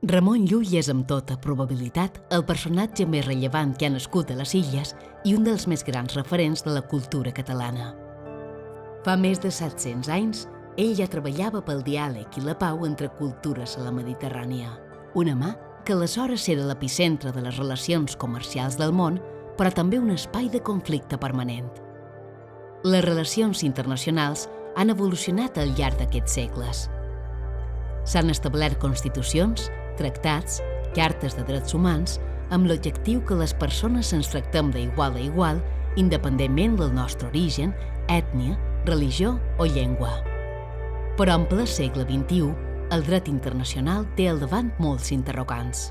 Ramon Llull és, amb tota probabilitat, el personatge més rellevant que ha nascut a les Illes i un dels més grans referents de la cultura catalana. Fa més de 700 anys, ell ja treballava pel diàleg i la pau entre cultures a la Mediterrània. Una mà que aleshores era l'epicentre de les relacions comercials del món, però també un espai de conflicte permanent. Les relacions internacionals han evolucionat al llarg d'aquests segles. S'han establert constitucions, tractats, cartes de drets humans, amb l'objectiu que les persones ens tractem d'igual a igual, independentment del nostre origen, ètnia, religió o llengua. Però en ple segle XXI, el dret internacional té al davant molts interrogants.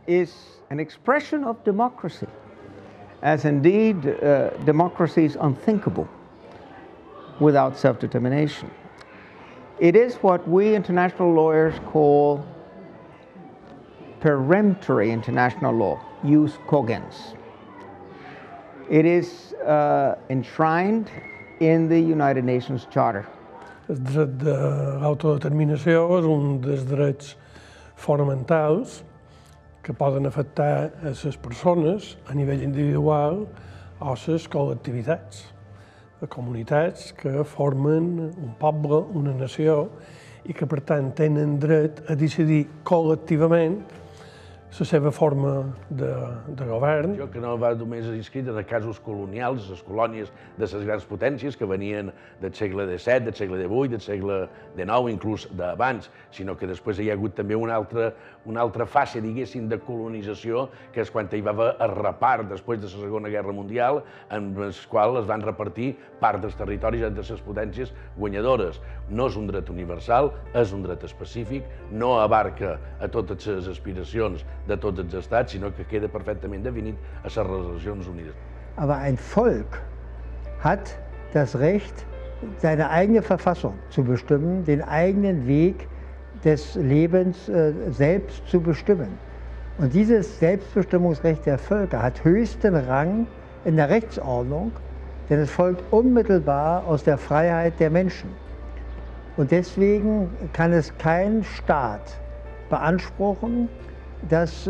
Is an expression of democracy, as indeed democracy is unthinkable without self-determination. It is what we international lawyers call peremptory international law, jus cogens. It is enshrined in the United Nations Charter. El dret d'autodeterminació és un dels drets fonamentals que poden afectar a les persones a nivell individual o a les col·lectivitats, de comunitats que formen un poble, una nació, i que per tant tenen dret a decidir col·lectivament la seva forma de govern. Que no va només inscrit en casos colonials, les colònies de les grans potències que venien del segle XVII, del segle XVIII, del segle XIX, inclús d'abans, sinó que després hi ha hagut també una altra fase, diguéssim, de colonització, que és quan hi va haver el repart després de la Segona Guerra Mundial, en el qual es van repartir part dels territoris entre les potències guanyadores. No és un dret universal, és un dret específic, no abarca a totes les aspiracions de tots els estats, sinó que queda perfectament definit a les Nacions Unides. Aber ein Volk hat das Recht, seine eigene Verfassung zu bestimmen, den eigenen Weg des Lebens selbst zu bestimmen. Und dieses Selbstbestimmungsrecht der Völker hat höchsten Rang in der Rechtsordnung, denn es folgt unmittelbar aus der Freiheit der Menschen. Und deswegen kann es kein Staat beanspruchen, dass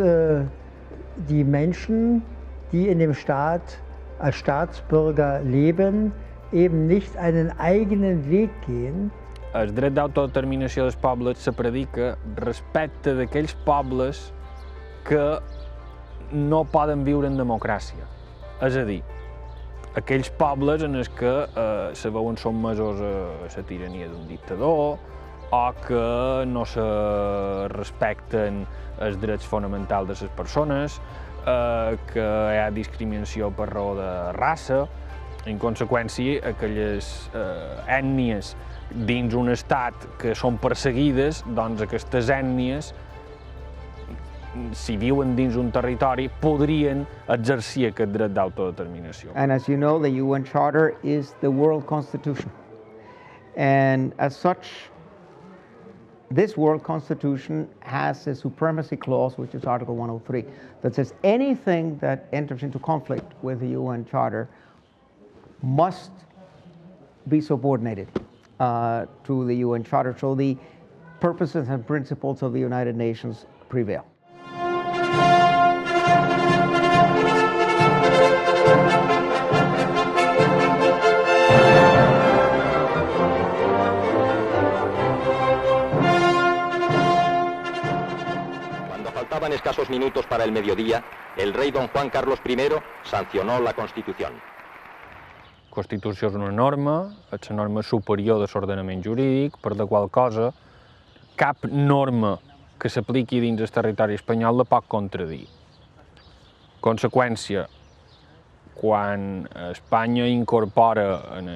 die Menschen, die in dem Staat als Staatsbürger leben, eben nicht einen eigenen Weg gehen. El dret d'autodeterminació dels pobles se predica respecte d'aquells pobles que no poden viure en democràcia. És a dir, aquells pobles en els que se veuen sotmesos a la tirania d'un dictador o que no se respecten els drets fonamentals de les persones, que hi ha discriminació per raó de raça. En conseqüència, aquelles ètnies dins un estat que són perseguides, doncs aquestes ètnies, si viuen dins un territori, podrien exercir aquest dret d'autodeterminació. And as you know, the UN Charter is the world constitution. And as such, this world constitution has a supremacy clause, which is Article 103, that says anything that enters into conflict with the UN Charter must be subordinated to the UN Charter, so the purposes and principles of the United Nations prevail. Cuando faltaban escasos minutos para el mediodía, el rey don Juan Carlos I sancionó la Constitución. La Constitució és una norma, és la norma superior de l'ordenament jurídic, per la qual cosa cap norma que s'apliqui dins el territori espanyol la pot contradir. Conseqüència, quan Espanya incorpora en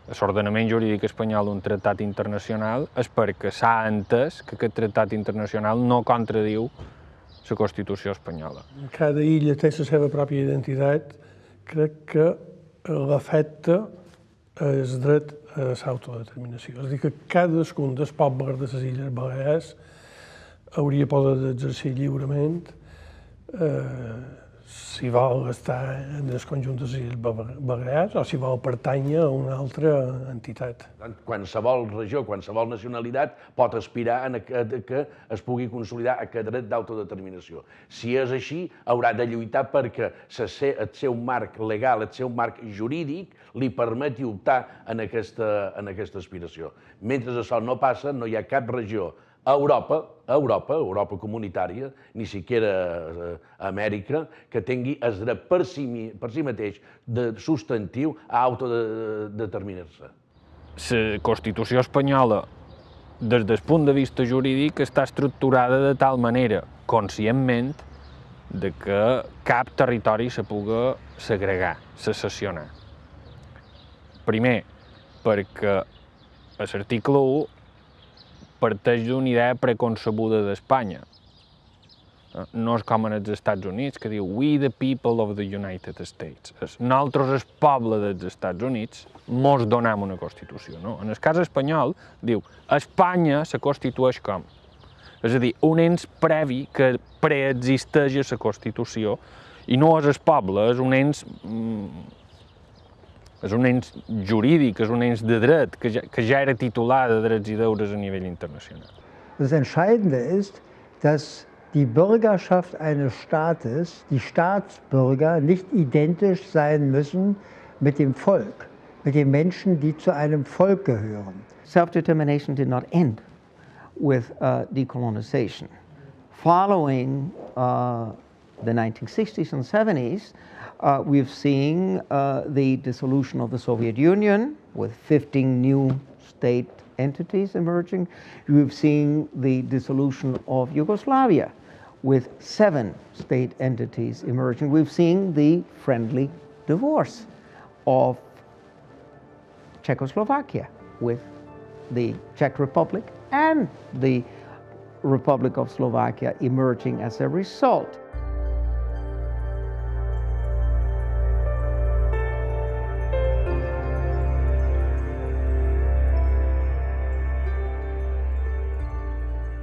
l'ordenament jurídic espanyol un tractat internacional és perquè s'ha entès que aquest tractat internacional no contradiu la Constitució espanyola. Cada illa té la seva pròpia identitat. Crec que l'afecta el dret a l'autodeterminació. És a dir, que cadascun dels pobles de les Illes Balears hauria poder exercir lliurement si vol estar en el conjunt de les Illes Balears o si vol pertànyer a una altra entitat. Qualsevol regió, qualsevol nacionalitat pot aspirar a que es pugui consolidar aquest dret d'autodeterminació. Si és així, haurà de lluitar perquè el seu marc legal, el seu marc jurídic, li permeti optar en aquesta aspiració. Mentre això no passa, no hi ha cap regió a Europa comunitària, ni siquiera a Amèrica, que tingui el dret per si mateix de substantiu a autodeterminar-se. La Constitució espanyola, des del punt de vista jurídic, està estructurada de tal manera, conscientment, que cap territori se pugui segregar, secessionar. Primer, perquè a l'article 1 parteix d'una idea preconcebuda d'Espanya. No és com en els Estats Units, que diu "We the people of the United States". Nosaltres, el poble dels Estats Units, mos donem una Constitució. No? En el cas espanyol, diu Espanya se constitueix com? És a dir, un ens previ que preexisteix a la Constitució i no és el poble, és un ens jurídic, és un ens de dret, que ja era titular de drets i deures a nivell internacional. Das Entscheidende ist, dass die Bürgerschaft eines Staates, die Staatsbürger, nicht identisch sein müssen mit dem Volk, mit den Menschen, die zu einem Volk gehören. Self-determination did not end with decolonization. Following the 1960s and 70s, we've seen the dissolution of the Soviet Union with 15 new state entities emerging. We've seen the dissolution of Yugoslavia with 7 state entities emerging. We've seen the friendly divorce of Czechoslovakia with the Czech Republic and the Republic of Slovakia emerging as a result.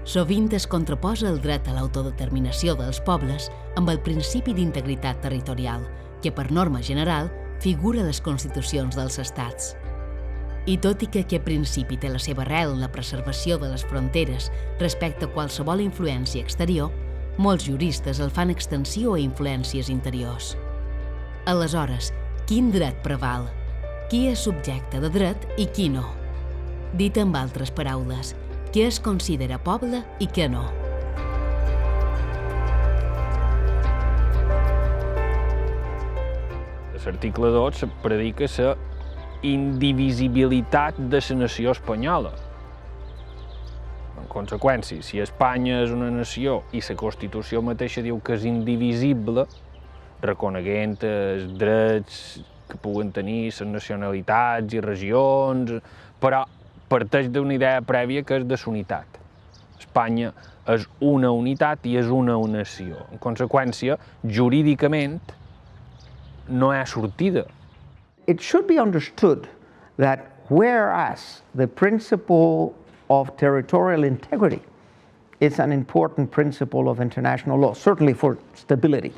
Sovint es contraposa el dret a l'autodeterminació dels pobles amb el principi d'integritat territorial, que per norma general figura a les constitucions dels estats. I tot i que aquest principi té la seva arrel en la preservació de les fronteres respecte a qualsevol influència exterior, molts juristes el fan extensiu a influències interiors. Aleshores, quin dret preval? Qui és subjecte de dret i qui no? Dit amb altres paraules, què es considera poble i què no? L'article 2 predica la indivisibilitat de la nació espanyola. En conseqüència, si Espanya és una nació i la Constitució mateixa diu que és indivisible, reconeguent els drets que puguen tenir les nacionalitats i regions, però parteix d'una idea prèvia que és de la unitat. Espanya és una unitat i és una nació. En conseqüència, jurídicament, no hi ha sortida. It should be understood that whereas the principle of territorial integrity is an important principle of international law, certainly for stability.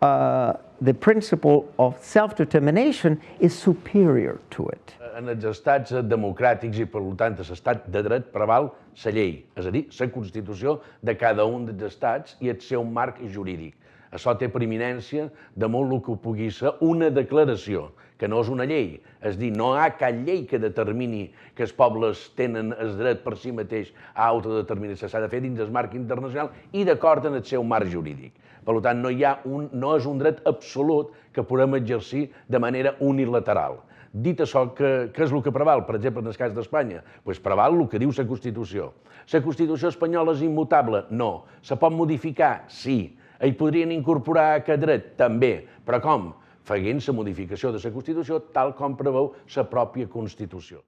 The principle of self-determination is superior to it. En els estats democràtics i, per tant, l'estat de dret preval la llei, és a dir, la Constitució de cada un dels estats i el seu marc jurídic. Això té preeminència damunt el que pugui ser una declaració, que no és una llei. És a dir, no hi ha cap llei que determini que els pobles tenen el dret per si mateix a autodeterminació. S'ha de fer dins el marc internacional i d'acord amb el seu marc jurídic. Per tant, no és un dret absolut que podem exercir de manera unilateral. Dit això, què és el que preval? Per exemple, en el cas d'Espanya, preval el que diu la Constitució. La Constitució espanyola és immutable? No. Se pot modificar? Sí. Hi podrien incorporar aquest dret? També. Però com? Fent la modificació de la Constitució tal com preveu la pròpia Constitució.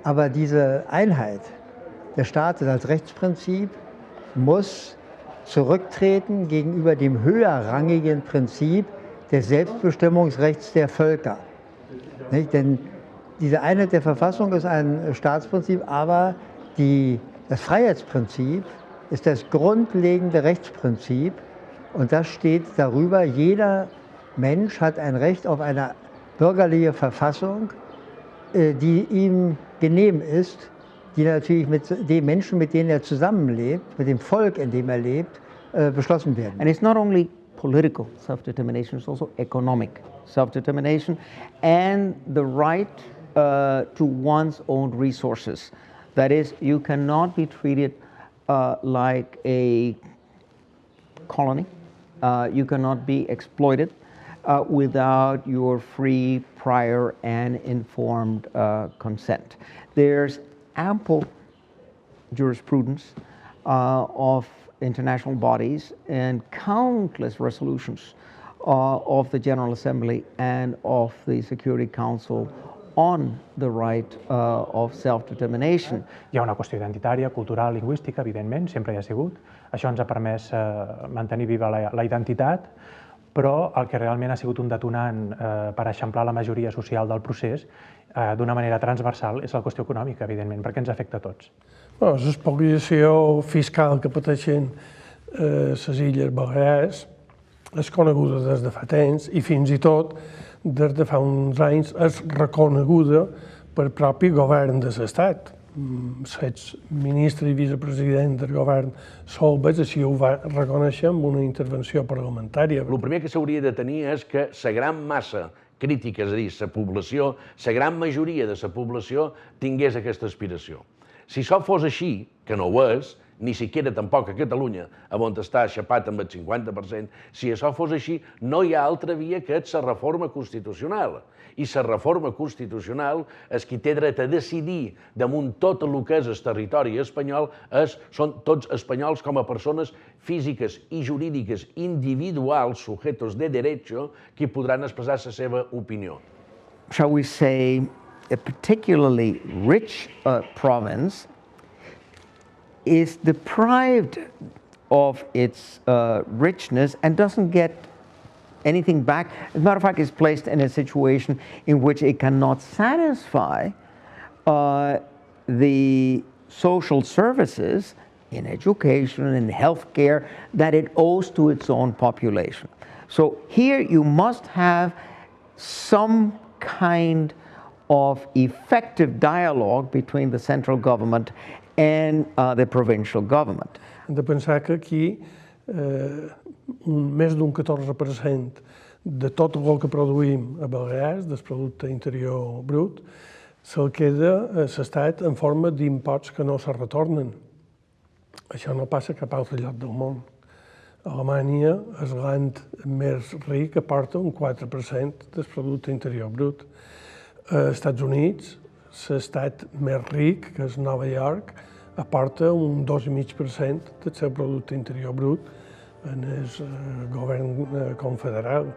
Aber diese Einheit des Staates als Rechtsprinzip muss zurücktreten gegenüber dem höherrangigen Prinzip des Selbstbestimmungsrechts der Völker. Nicht? Denn diese Einheit der Verfassung ist ein Staatsprinzip, aber das Freiheitsprinzip ist das grundlegende Rechtsprinzip und das steht darüber, jeder Mensch hat ein Recht auf eine bürgerliche Verfassung, die ihm genehm ist, die natürlich mit den Menschen, mit denen er zusammenlebt, mit dem Volk, in dem er lebt, beschlossen werden. And it's not only political self-determination, it's also economic self-determination and the right to one's own resources. That is, you cannot be treated like a colony. You cannot be exploited without your free, prior, and informed consent. There's ample jurisprudence of international bodies and countless resolutions of the General Assembly and of the Security Council on the right of self-determination. Hi ha una qüestió identitària, cultural, lingüística, evidentment, sempre hi ha sigut. Això ens ha permès mantenir viva la identitat, però el que realment ha sigut un detonant per eixamplar la majoria social del procés d'una manera transversal és la qüestió econòmica, evidentment, perquè ens afecta a tots. L'expoliació fiscal que pateixen les Illes Balears és coneguda des de fa temps i fins i tot des de fa uns anys és reconeguda pel propi govern de l'Estat. L'exministre i vicepresident del govern Solbes així ho va reconèixer amb una intervenció parlamentària. El primer que s'hauria de tenir és que la gran massa crítica, és a dir, la població, la gran majoria de la població tingués aquesta aspiració. Si això fos així, que no ho és, ni siquiera tampoc a Catalunya, on està aixapat amb el 50%, si això fos així, no hi ha altra via que la reforma constitucional. I la reforma constitucional és qui té dret a decidir damunt tot el que és el territori espanyol, són tots espanyols com a persones físiques i jurídiques individuals, sujetos de derecho, que podran expressar la seva opinió. Shall we say, a particularly rich province is deprived of its richness and doesn't get anything back. As a matter of fact, it's placed in a situation in which it cannot satisfy the social services in education and healthcare that it owes to its own population. So here you must have some kind of effective dialogue between the central government and the provincial government. Hem de pensar que aquí més d'un 14% de tot el que produïm a Balears, del producte interior brut, se'l queda a l'Estat en forma d'imposts que no se retornen. Això no passa a cap altre lloc del món. Alemanya és l'any més ric, aporta un 4% del producte interior brut. Als Estats Units, l'estat més ric, que és Nova York, aporta un 2,5% del seu producte interior brut en el govern confederal.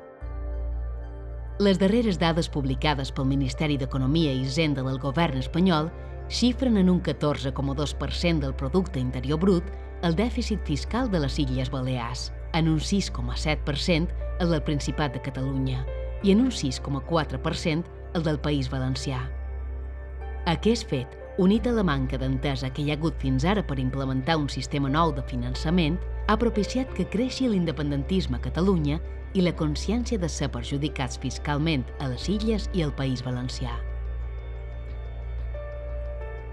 Les darreres dades publicades pel Ministeri d'Economia i Hisenda del govern espanyol xifren en un 14,2% del producte interior brut el dèficit fiscal de les Illes Balears, en un 6,7% el del Principat de Catalunya i en un 6,4% el del País Valencià. Aquest fet unit a la manca d'entesa que hi ha hagut fins ara per implementar un sistema nou de finançament, ha propiciat que creixi l'independentisme a Catalunya i la consciència de ser perjudicats fiscalment a les Illes i al País Valencià.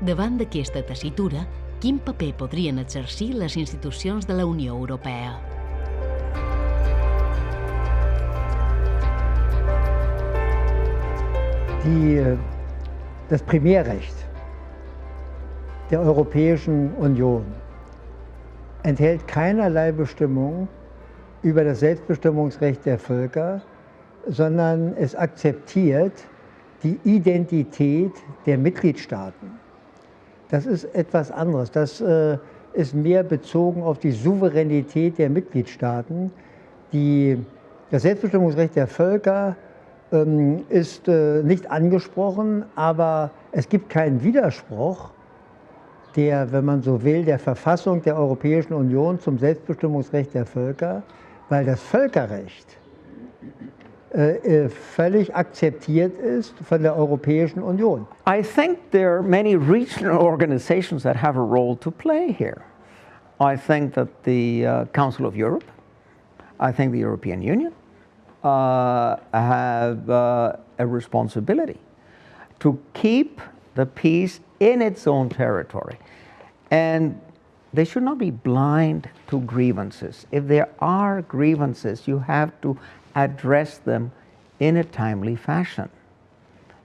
Davant d'aquesta tessitura, quin paper podrien exercir les institucions de la Unió Europea? Das Primärrecht der Europäischen Union enthält keinerlei Bestimmung über das Selbstbestimmungsrecht der Völker, sondern es akzeptiert die Identität der Mitgliedstaaten. Das ist etwas anderes. Das ist mehr bezogen auf die Souveränität der Mitgliedstaaten. Das Selbstbestimmungsrecht der Völker ist nicht angesprochen, aber es gibt keinen Widerspruch der, wenn man so will, der Verfassung der Europäischen Union zum Selbstbestimmungsrecht der Völker, weil das Völkerrecht völlig akzeptiert ist von der Europäischen Union. I think there are many regional organizations that have a role to play here. I think that the Council of Europe, I think the European Union have a responsibility to keep the peace in its own territory. And they should not be blind to grievances. If there are grievances, you have to address them in a timely fashion.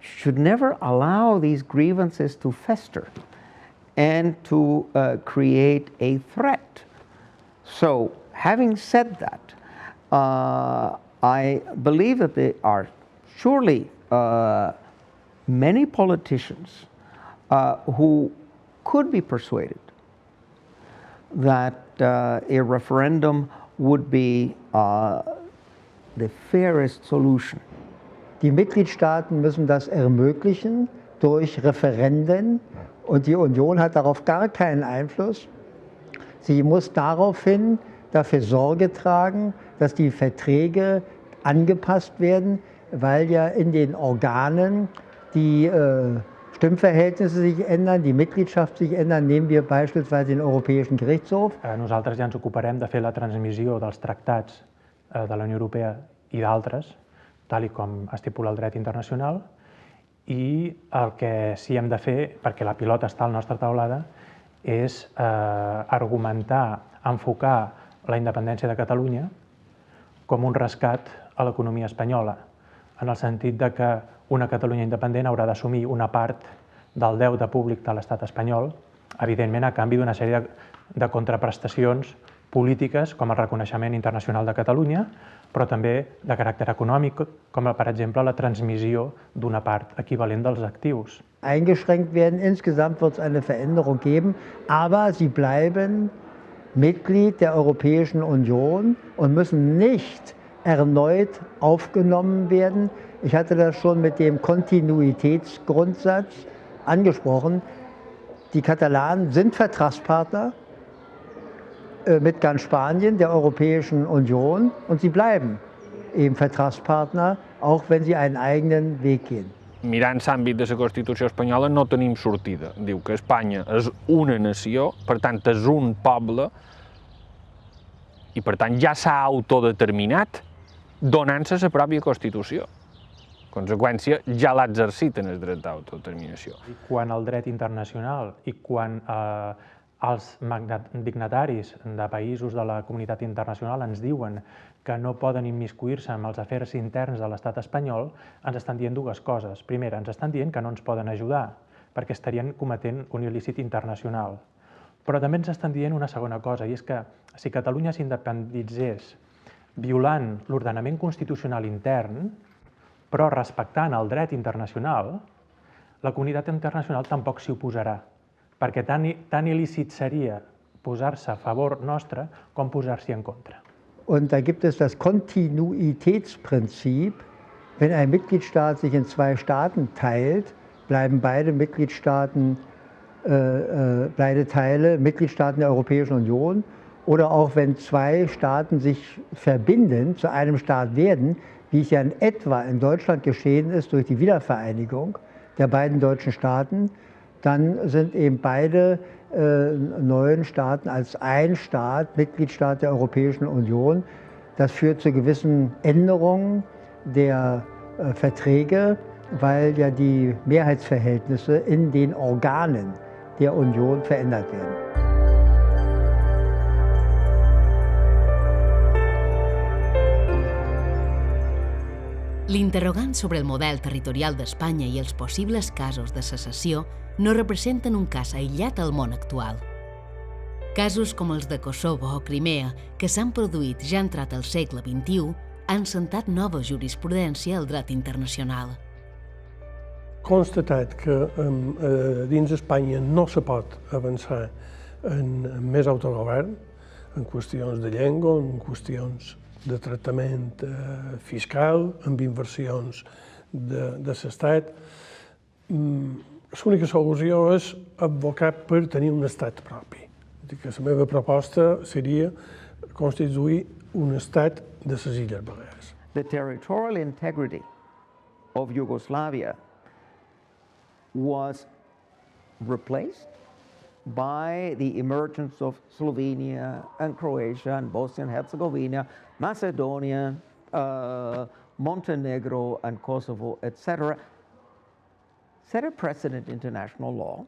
You should never allow these grievances to fester and to create a threat. So, having said that, I believe that there are surely many politicians who could be persuaded that a referendum would be the fairest solution. Die Mitgliedstaaten müssen das ermöglichen durch Referenden und die Union hat darauf gar keinen Einfluss. Sie muss daraufhin dafür Sorge tragen, dass die Verträge angepasst werden, weil ja in den Organen die Stimmverhältnisse sich ändern, die Mitgliedschaft sich ändern. Nehmen wir beispielsweise den Europäischen Gerichtshof. Nosaltres ja ens ocuparem de fer la transmissió dels tractats de la Unió Europea i d'altres, tal com estipula el dret internacional, i el que sí hem de fer, perquè la pilota està a la nostra taulada, és argumentar, enfocar la independència de Catalunya com un rescat a l'economia espanyola, en el sentit de que una Catalunya independent haurà d'assumir una part del deute públic de l'estat espanyol, evidentment a canvi d'una sèrie de contraprestacions polítiques com el reconeixement internacional de Catalunya, però també de caràcter econòmic, com per exemple la transmissió d'una part equivalent dels actius. Eingeschränkt werden, insgesamt wird es eine Veränderung geben, aber sie bleiben Mitglied der Europäischen Union und müssen nicht erneut aufgenommen werden. Ich hatte das schon mit dem Kontinuitätsgrundsatz angesprochen. Die Katalanen sind Vertragspartner mit ganz Spanien, der Europäischen Union, und sie bleiben eben Vertragspartner, auch wenn sie einen eigenen Weg gehen. Mirant l'àmbit de la Constitució espanyola no tenim sortida. Diu que Espanya és una nació, per tant és un poble, i per tant ja s'ha autodeterminat donant-se la pròpia Constitució. En conseqüència, ja l'ha exercit en el dret d'autodeterminació. Quan el dret internacional i quan els dignataris de països de la comunitat internacional ens diuen que no poden immiscuir-se en els afers interns de l'estat espanyol, ens estan dient dues coses. Primera, ens estan dient que no ens poden ajudar perquè estarien cometent un il·lícit internacional. Però també ens estan dient una segona cosa, i és que si Catalunya s'independitzés violant l'ordenament constitucional intern, però respectant el dret internacional, la comunitat internacional tampoc s'hi oposarà, perquè tan il·lícit seria posar-se a favor nostre com posar-s'hi en contra. Und da gibt es das Kontinuitätsprinzip. Wenn ein Mitgliedstaat sich in zwei Staaten teilt, bleiben beide Teile Mitgliedstaaten der Europäischen Union. Oder auch wenn zwei Staaten sich verbinden, zu einem Staat werden, wie es ja in etwa in Deutschland geschehen ist durch die Wiedervereinigung der beiden deutschen Staaten, dann sind eben beide neuen Staaten als ein Staat, Mitgliedstaat der Europäischen Union. Das führt zu gewissen Änderungen der Verträge, weil ja die Mehrheitsverhältnisse in den Organen der Union verändert werden. L'interrogant sobre el model territorial d'Espanya i els possibles casos de secessió no representen un cas aïllat al món actual. Casos com els de Kosovo o Crimea, que s'han produït ja entrat al segle XXI, han sentat nova jurisprudència al dret internacional. Constatat que dins Espanya no se pot avançar en més autogovern, en qüestions de llengua, en qüestions de tractament fiscal, amb inversions de l'Estat. L'única solució és advocar per tenir un estat propi. La meva proposta seria constituir un estat de les Illes Balears. The territorial integrity of Yugoslavia was replaced by the emergence of Slovenia and Croatia and Bosnia and Herzegovina, Macedonia, Montenegro and Kosovo, etc., set a precedent in international law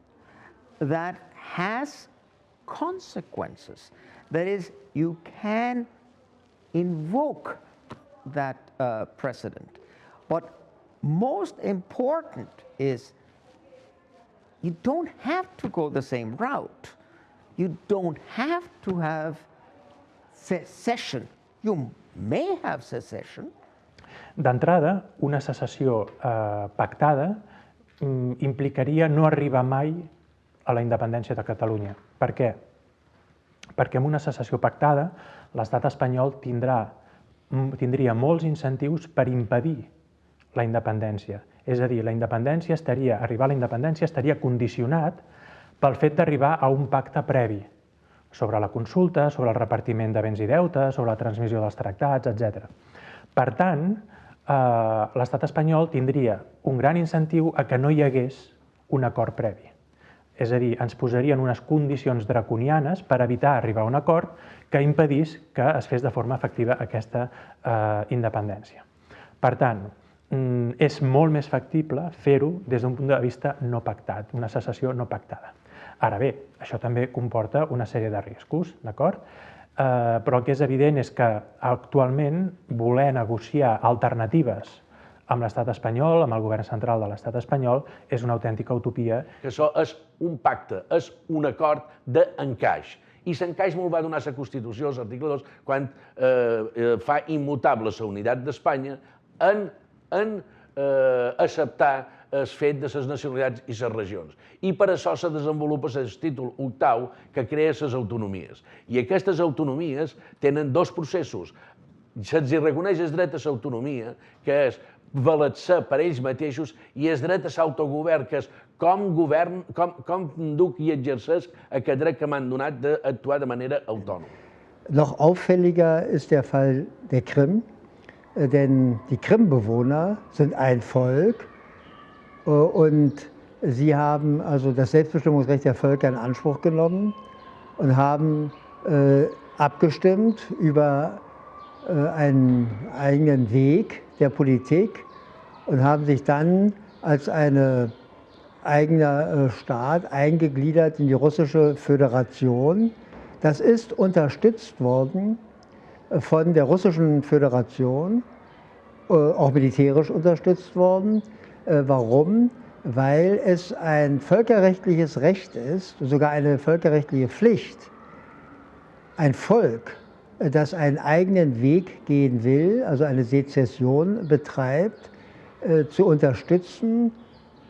that has consequences. That is, you can invoke that precedent. But most important is you don't have to go the same route. You don't have to have secession. You may have secession. D'entrada, una secessió pactada implicaria no arribar mai a la independència de Catalunya. Per què? Perquè amb una secessió pactada l'estat espanyol tindria molts incentius per impedir la independència. És a dir, arribar a la independència estaria condicionat pel fet d'arribar a un pacte previ sobre la consulta, sobre el repartiment de béns i deutes, sobre la transmissió dels tractats, etc. Per tant, l'estat espanyol tindria un gran incentiu a que no hi hagués un acord previ. És a dir, ens posarien unes condicions draconianes per evitar arribar a un acord que impedís que es fes de forma efectiva aquesta independència. Per tant, és molt més factible fer-ho des d'un punt de vista no pactat, una secessió no pactada. Ara bé, això també comporta una sèrie de riscos, d'acord? Però el que és evident és que actualment voler negociar alternatives amb l'estat espanyol, amb el govern central de l'estat espanyol, és una autèntica utopia. Això és un pacte, és un acord d'encaix. I l'encaix molt va donar la Constitució, l'article 2, quan fa immutable la unitat d'Espanya en acceptar el fet de les nacionalitats i les regions. I per això se desenvolupa el títol 8º que crea les autonomies. I aquestes autonomies tenen dos processos. Se'ls reconeix el dret a l'autonomia, que és valer-se per ells mateixos, i el dret a l'autogovern, que és com duc i exerceix aquest dret que m'han donat d'actuar de manera autònoma. Noch auffälliger ist der Fall der Krim. Denn die Krim-Bewohner sind ein Volk und sie haben also das Selbstbestimmungsrecht der Völker in Anspruch genommen und haben abgestimmt über einen eigenen Weg der Politik und haben sich dann als ein eigener Staat eingegliedert in die Russische Föderation. Das ist unterstützt worden von der Russischen Föderation, auch militärisch unterstützt worden. Warum? Weil es ein völkerrechtliches Recht ist, sogar eine völkerrechtliche Pflicht, ein Volk, das einen eigenen Weg gehen will, also eine Sezession betreibt, zu unterstützen,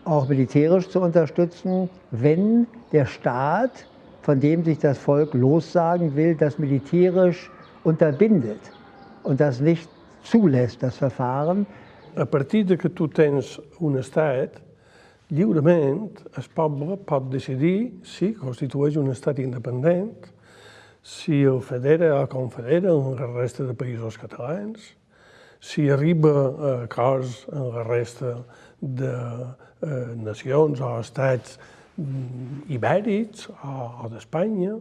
auch militärisch zu unterstützen, wenn der Staat, von dem sich das Volk lossagen will, das militärisch unterbindet und das nicht zulässt, das Verfahren. A partir de que tu tens un estat, lliurement el poble pot decidir si constitueix un estat independent, si el federa o confedera amb la resta de països catalans, si arriba a acords amb la resta de nacions o estats ibèrics o d'Espanya,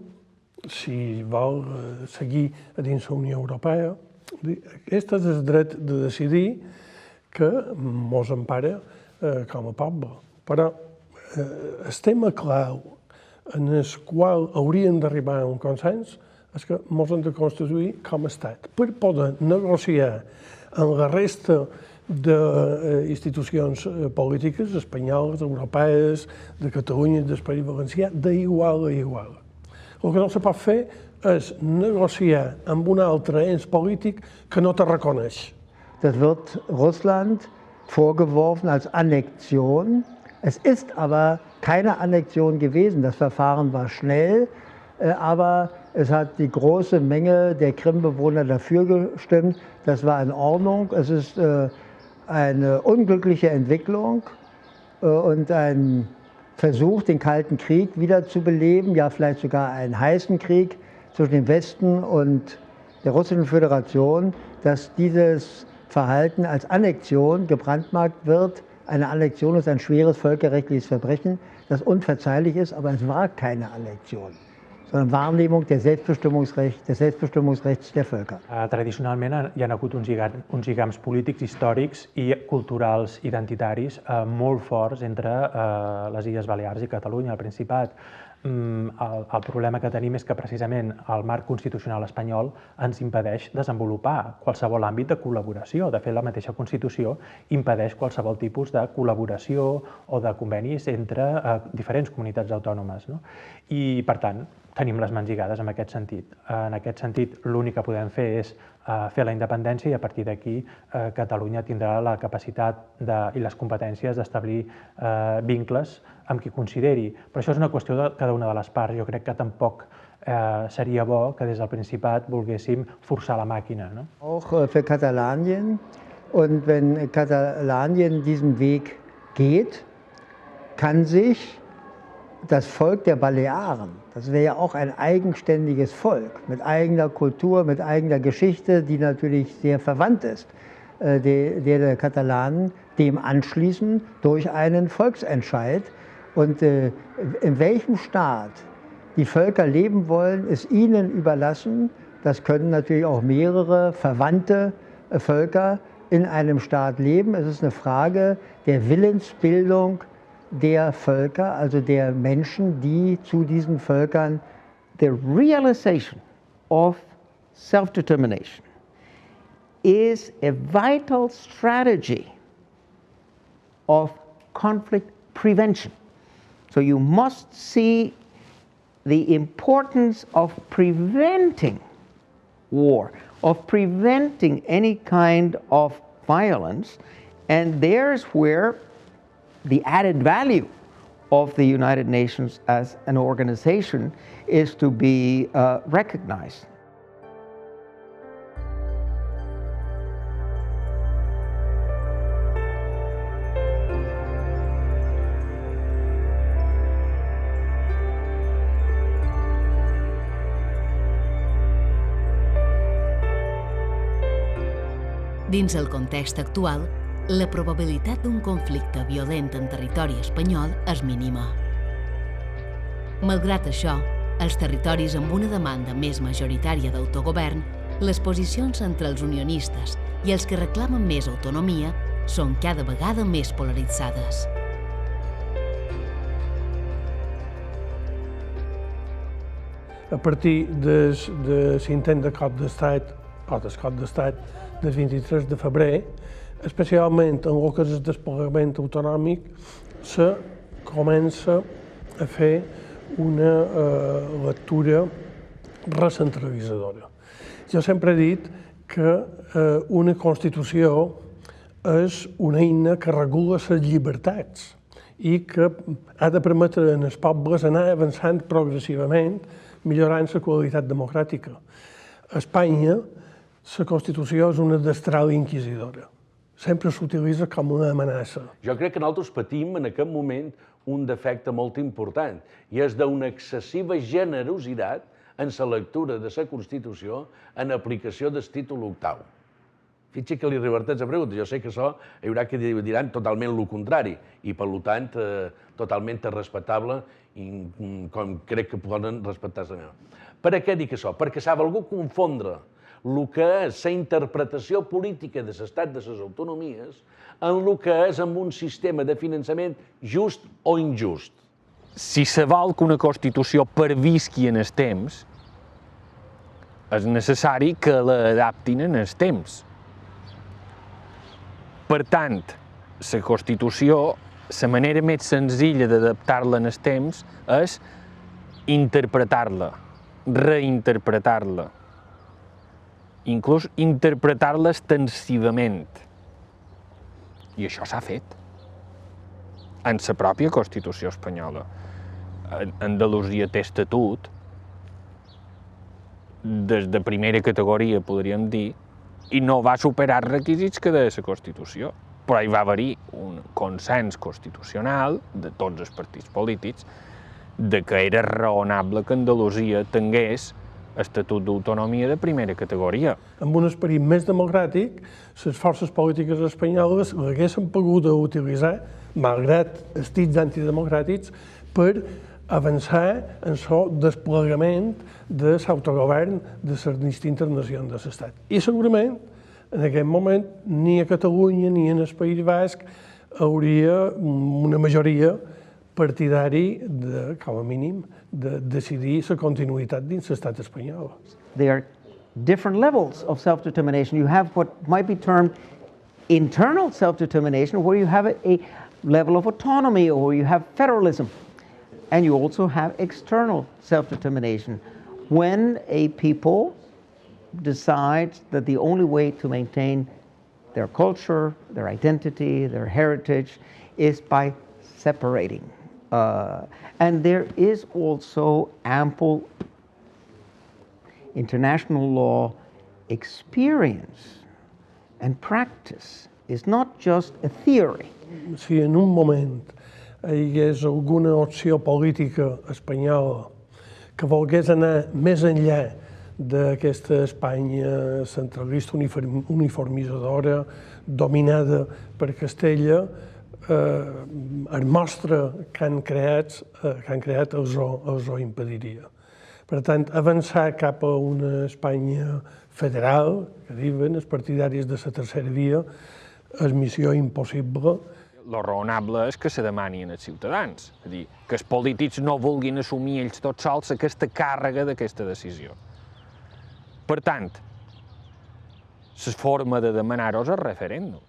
si vol seguir a dins la Unió Europea. Aquest és el dret de decidir que mos empara com a poble. Però el tema clau en el qual hauríem d'arribar a un consens és que mos hem de constituir com a estat per poder negociar amb la resta d'institucions polítiques espanyoles, europees, de Catalunya i del País Valencià, d'igual a igual. El que no se pot fer és negociar amb un altre ens polític que no te reconeix. Das wird Russland vorgeworfen als Annexion. Es ist aber keine Annexion gewesen. Das Verfahren war schnell, aber es hat die große Menge der Krim-Bewohner dafür gestimmt. Das war in Ordnung. Es ist eine unglückliche Entwicklung und ein Versuch, den Kalten Krieg wiederzubeleben, ja vielleicht sogar einen heißen Krieg zwischen dem Westen und der Russischen Föderation, dass dieses Verhalten als Annexion gebrandmarkt wird. Eine Annexion ist ein schweres völkerrechtliches Verbrechen, das unverzeihlich ist, aber es war keine Annexion, sondern Wahrnehmung des Selbstbestimmungsrechts der Völker. Tradicionalment hi ha hagut uns lligams polítics, històrics i culturals identitaris molt forts entre les Illes Balears i Catalunya, el Principat. El problema que tenim és que precisament el marc constitucional espanyol ens impedeix desenvolupar qualsevol àmbit de col·laboració. De fet, la mateixa Constitució impedeix qualsevol tipus de col·laboració o de convenis entre diferents comunitats autònomes. I, per tant, tenim les mans lligades en aquest sentit. En aquest sentit, l'únic que podem fer és fer la independència i a partir d'aquí Catalunya tindrà la capacitat i les competències d'establir vincles amb qui consideri. Però això és una qüestió de cada una de les parts. Jo crec que tampoc seria bo que des del Principat volguéssim forçar la màquina. Auch für Katalanien. Und wenn Katalanien diesen Weg geht, kann sich das Volk der Balearen, das wäre ja auch ein eigenständiges Volk, mit eigener Kultur, mit eigener Geschichte, die natürlich sehr verwandt ist, der Katalanen, dem anschließen durch einen Volksentscheid. Und in welchem Staat die Völker leben wollen, ist ihnen überlassen. Das können natürlich auch mehrere verwandte Völker in einem Staat leben. Es ist eine Frage der Willensbildung der Völker, also der Menschen, die zu diesen Völkern. The realization of self-determination is a vital strategy of conflict prevention. So you must see the importance of preventing war, of preventing any kind of violence, and there's where the added value of the United Nations as an organization is to be recognized. Dins el context actual, la probabilitat d'un conflicte violent en territori espanyol és mínima. Malgrat això, els territoris amb una demanda més majoritària d'autogovern, les posicions entre els unionistes i els que reclamen més autonomia són cada vegada més polaritzades. A partir de l'intent de cop d'estat, o del cop d'estat del 23 de febrer, especialment en el que és el desplegament autonòmic, se comença a fer una lectura recentralitzadora. Jo sempre he dit que una Constitució és una eina que regula les llibertats i que ha de permetre als pobles anar avançant progressivament, millorant la qualitat democràtica. A Espanya, la Constitució és una destral inquisidora. Sempre s'utilitza com una amenaça. Jo crec que nosaltres patim en aquest moment un defecte molt important i és d'una excessiva generositat en la lectura de la Constitució en aplicació del títol octau. Fixa que li reverteix la pregunta. Jo sé que això hi haurà que diran totalment el contrari i, per tant, totalment respectable i com crec que poden respectar la meva. Per què dic això? Perquè s'ha volgut confondre el que és la interpretació política de l'estat de les autonomies en el que és amb un sistema de finançament just o injust. Si se vol que una Constitució pervisqui en el temps, és necessari que l'adaptin en el temps. Per tant, la Constitució, la manera més senzilla d'adaptar-la en el temps és interpretar-la, reinterpretar-la, inclús interpretar-la extensivament. I això s'ha fet en la pròpia Constitució espanyola. Andalusia té estatut, des de primera categoria, podríem dir, i no va superar els requisits que deia la Constitució. Però hi va haver-hi un consens constitucional de tots els partits polítics de que era raonable que Andalusia tingués estatut d'autonomia de primera categoria. Amb un esperit més democràtic, les forces polítiques espanyoles l'haguessin pogut utilitzar, malgrat els tics antidemocràtics, per avançar en el desplegament de l'autogovern de les distintes nacions de l'Estat. I segurament, en aquest moment, ni a Catalunya ni en el País Basc hauria una majoria partidari, com a mínim, de decidir la continuïtat dins l'estat espanyol. There are different levels of self-determination. You have what might be termed internal self-determination, where you have a level of autonomy, or where you have federalism. And you also have external self-determination, when a people decides that the only way to maintain their culture, their identity, their heritage is by separating. And there is also ample international law experience and practice. It's not just a theory. Si en un moment hi hagués alguna opció política espanyola que volgués anar més enllà d'aquesta Espanya centralista, uniformitzadora, dominada per Castella, el mostre que han creat els ho impediria. Per tant, avançar cap a una Espanya federal, que diuen els partidaris de la tercera via, és missió impossible. Lo raonable és que se demani als ciutadans, és a dir, que els polítics no vulguin assumir ells tots sols aquesta càrrega d'aquesta decisió. Per tant, la forma de demanar-ho és el referèndum.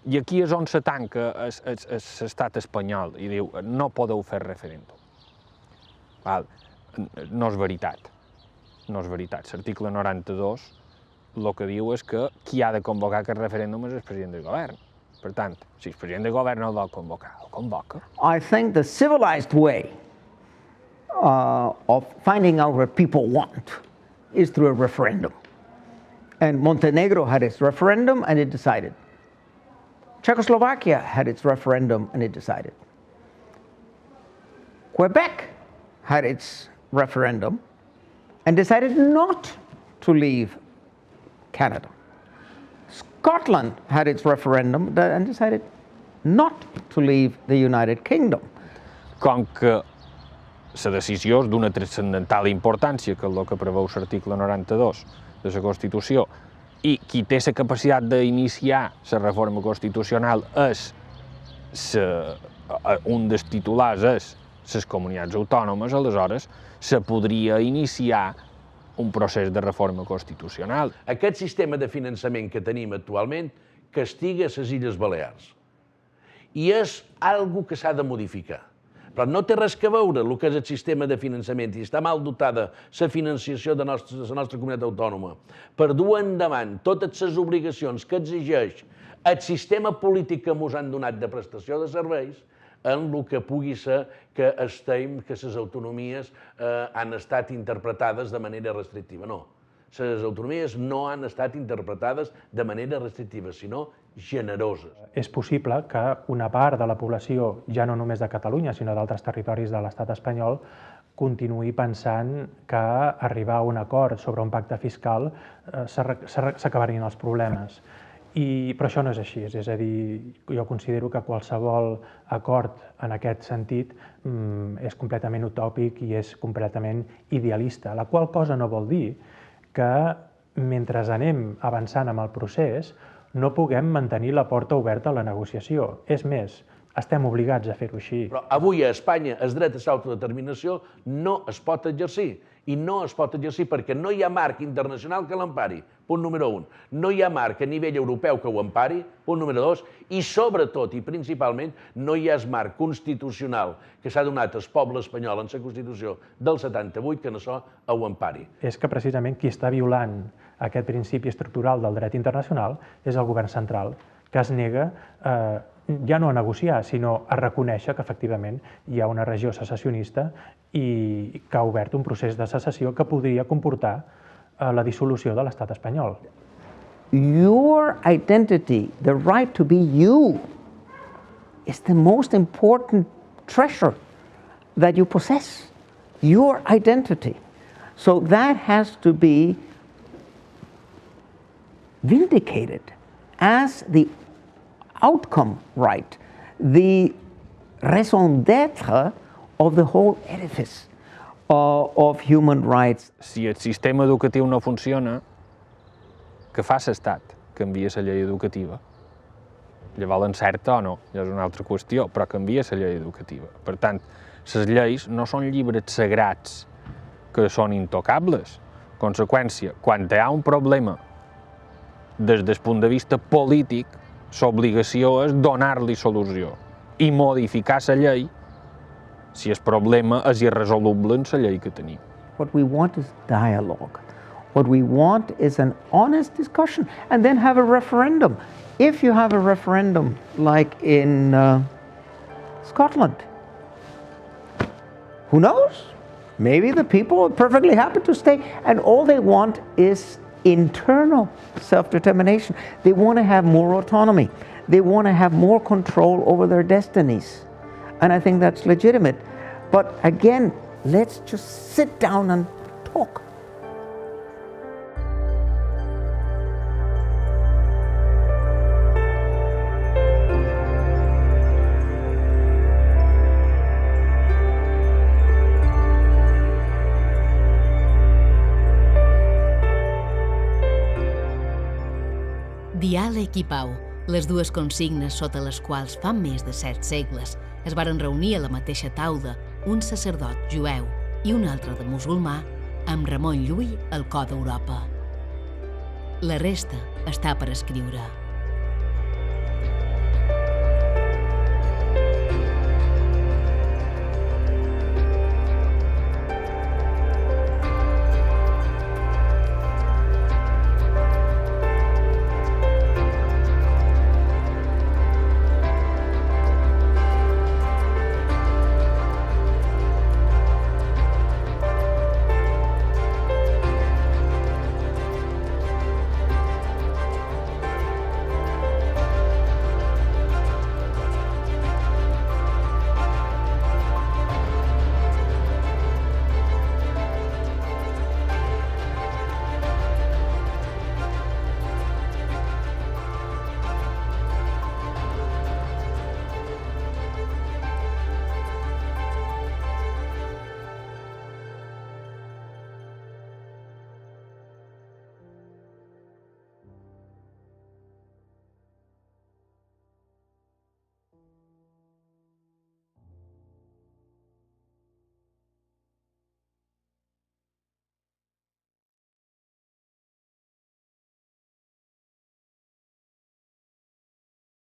I aquí és on se tanca l'estat espanyol i diu no podeu fer referèndum. No és veritat. No és veritat. L'article 92 el que diu és que qui ha de convocar aquest referèndum és el president del govern. Per tant, si el president del govern no el vol convocar, el convoca. I think the civilized way of finding out what people want is through a referendum. And Montenegro had its referendum and it decided. Czechoslovakia had its referendum and it decided. Quebec had its referendum and decided not to leave Canada. Scotland had its referendum and decided not to leave the United Kingdom. Com que la decisió és d'una transcendental importància, que és el que preveu l'article 92 de la Constitució, i qui té la capacitat d'iniciar la reforma constitucional és un dels titulars és les comunitats autònomes, aleshores se podria iniciar un procés de reforma constitucional. Aquest sistema de finançament que tenim actualment castiga les Illes Balears. I és algo que s'ha de modificar. Però no té res a veure el que és el sistema de finançament i està mal dotada la financiació de la nostra comunitat autònoma per dur endavant totes les obligacions que exigeix el sistema polític que ens han donat de prestació de serveis en el que pugui ser que estem que les autonomies han estat interpretades de manera restrictiva. No, les autonomies no han estat interpretades de manera restrictiva, sinó generoses. És possible que una part de la població, ja no només de Catalunya, sinó d'altres territoris de l'estat espanyol, continuï pensant que arribar a un acord sobre un pacte fiscal s'acabarien els problemes. Però això no és així, és a dir, jo considero que qualsevol acord en aquest sentit és completament utòpic i és completament idealista, la qual cosa no vol dir que mentre anem avançant amb el procés no puguem mantenir la porta oberta a la negociació. És més, estem obligats a fer-ho així. Però avui a Espanya el dret a l'autodeterminació no es pot exercir. I no es pot exercir perquè no hi ha marc internacional que l'empari, punt número 1. No hi ha marc a nivell europeu que ho empari, punt número 2. I sobretot i principalment no hi ha marc constitucional que s'ha donat al poble espanyol en la Constitució del 78 que no ho empari. És que precisament qui està violant aquest principi estructural del dret internacional és el govern central, que es nega ja no a negociar, sinó a reconèixer que efectivament hi ha una regió secessionista i que ha obert un procés de secessió que podria comportar la dissolució de l'estat espanyol. Your identity, the right to be you, is the most important treasure that you possess. Your identity. So that has to be vindicated as the outcome right, the raison d'être of the whole edifice of human rights. Si el sistema educatiu no funciona, que fa l'Estat? Canvia la llei educativa. Llavors l'encerta o no, ja és una altra qüestió, però canvia la llei educativa. Per tant, les lleis no són llibres sagrats que són intocables. Conseqüència, quan hi ha un problema des del punt de vista polític, l'obligació és donar-li solució i modificar la llei si el problema és irresoluble en la llei que tenim. What we want is dialogue. What we want is an honest discussion and then have a referendum. If you have a referendum like in Scotland, who knows? Maybe the people are perfectly happy to stay and all they want is internal self-determination. They want to have more autonomy. They want to have more control over their destinies. And I think that's legitimate. But again, let's just sit down and talk. Diàleg i pau, les dues consignes sota les quals fa més de 7 segles es varen reunir a la mateixa taula un sacerdot jueu i un altre de musulmà amb Ramon Llull al cor d'Europa. La resta està per escriure.